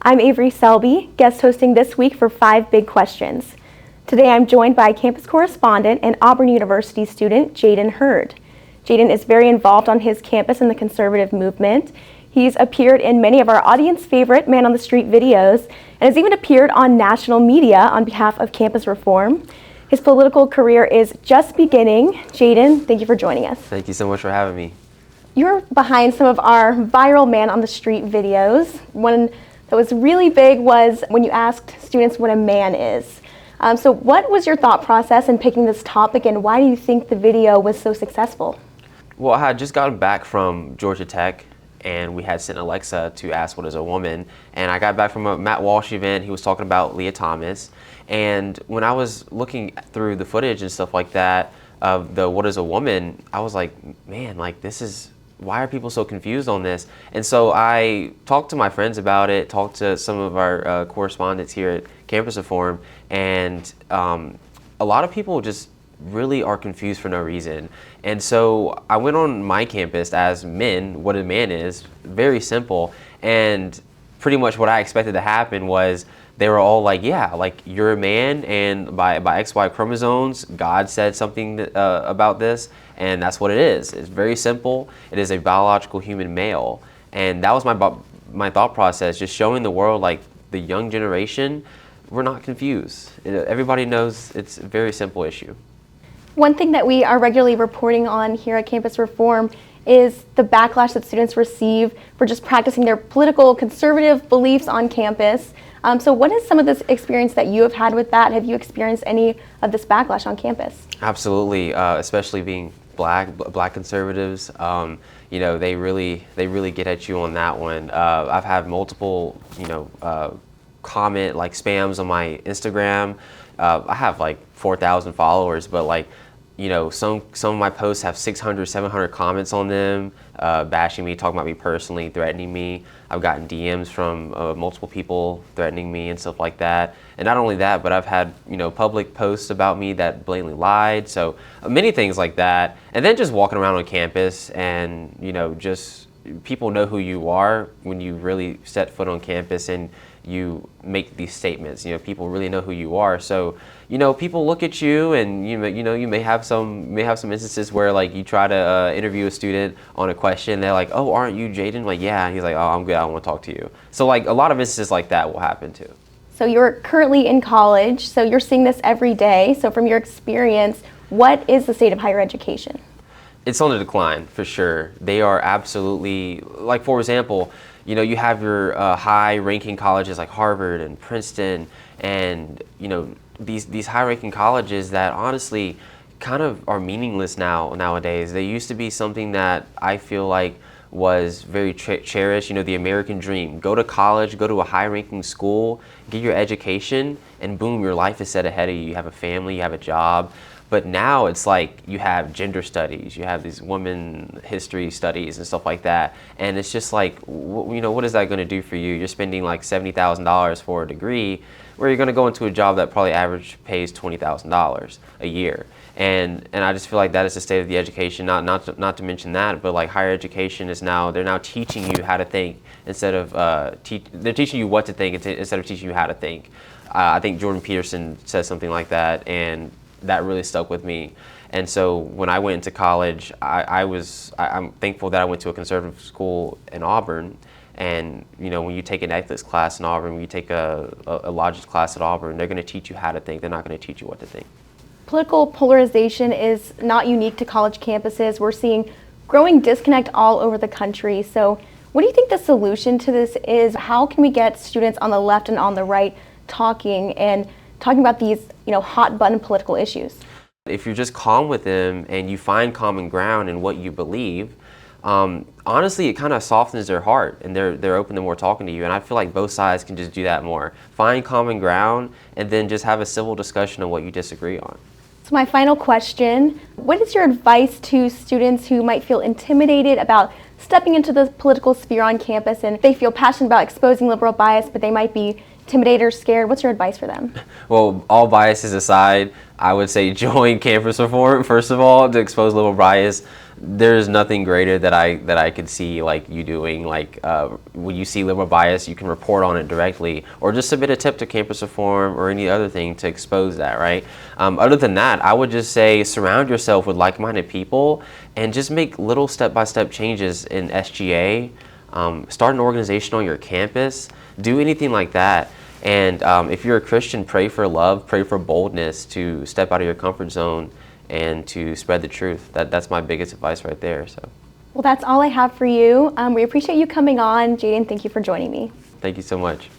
I'm Avery Selby, guest hosting this week for 5 Big Questions. Today I'm joined by campus correspondent and Auburn University student Jaden Heard. Jaden is very involved on his campus in the conservative movement. He's appeared in many of our audience favorite Man on the Street videos and has even appeared on national media on behalf of campus reform. His political career is just beginning. Jaden, thank you for joining us. Thank you so much for having me. You're behind some of our viral Man on the Street videos. One that was really big was when you asked students what a man is. So what was your thought process in picking this topic, and why do you think the video was so successful? Well, I had just gotten back from Georgia Tech, and we had sent Alexa to ask what is a woman. And I got back from a Matt Walsh event. He was talking about Leah Thomas. And when I was looking through the footage and stuff like that of the what is a woman, I was like, man, like why are people so confused on this? And so I talked to my friends about it, talked to some of our correspondents here at Campus Reform, and a lot of people just really are confused for no reason. And so I went on my campus as men, what a man is, very simple, and pretty much what I expected to happen was they were all like, yeah, like you're a man, and by XY chromosomes, God said something about this, and that's what it is. It's very simple. It is a biological human male. And that was my thought process, just showing the world, like the young generation, we're not confused. Everybody knows it's a very simple issue. One thing that we are regularly reporting on here at Campus Reform is the backlash that students receive for just practicing their political conservative beliefs on campus. So what is some of this experience that you have had with that? Have you experienced any of this backlash on campus? Absolutely, especially being black conservatives. They really get at you on that one. I've had multiple, comment like spams on my Instagram. I have like 4,000 followers, but like, some of my posts have 600, 700 comments on them, bashing me, talking about me personally, threatening me. I've gotten DMs from multiple people threatening me and stuff like that. And not only that, but I've had, public posts about me that blatantly lied. So many things like that. And then just walking around on campus and, just people know who you are when you really set foot on campus and you make these statements. People really know who you are. So, people look at you, and you may have some instances where like you try to interview a student on a question. They're like, "Oh, aren't you Jaden?" Like, yeah. And he's like, "Oh, I'm good. I don't want to talk to you." So like a lot of instances like that will happen too. So you're currently in college, so you're seeing this every day. So from your experience, what is the state of higher education? It's on the decline for sure. They are absolutely, like for example, you have your high-ranking colleges like Harvard and Princeton, and these high-ranking colleges that honestly kind of are meaningless nowadays. They used to be something that I feel like was very cherished. The American dream: go to college, go to a high-ranking school, get your education, and boom, your life is set ahead of you. You have a family, you have a job. But now it's like you have gender studies, you have these women history studies and stuff like that. And it's just like, what is that going to do for you? You're spending like $70,000 for a degree where you're going to go into a job that probably average pays $20,000 a year. And I just feel like that is the state of the education, not to mention that, but like higher education is they're now teaching you how to think instead of, they're teaching you what to think instead of teaching you how to think. I think Jordan Peterson says something like that, and that really stuck with me. And so when I went into college, I'm thankful that I went to a conservative school in Auburn. And when you take an ethics class in Auburn, when you take a logic class at Auburn, they're going to teach you how to think. They're not going to teach you what to think. Political polarization is not unique to college campuses. We're seeing growing disconnect all over the country. So what do you think the solution to this is? How can we get students on the left and on the right talking about these, hot button political issues? If you're just calm with them and you find common ground in what you believe, honestly, it kind of softens their heart and they're open to more talking to you. And I feel like both sides can just do that more. Find common ground and then just have a civil discussion on what you disagree on. So my final question, what is your advice to students who might feel intimidated about stepping into the political sphere on campus, and they feel passionate about exposing liberal bias, but they might be intimidated or scared? What's your advice for them? Well, all biases aside, I would say join Campus Reform, first of all, to expose liberal bias. there's nothing greater that I could see like you doing. Like when you see liberal bias, you can report on it directly, or just submit a tip to Campus Reform or any other thing to expose that, right? Other than that, I would just say surround yourself with like-minded people and just make little step-by-step changes in SGA. Start an organization on your campus. Do anything like that. And if you're a Christian, pray for love, pray for boldness to step out of your comfort zone and to spread the truth. That's my biggest advice right there. So, Well, that's all I have for you. We appreciate you coming on. Jaden, thank you for joining me. thank you so much.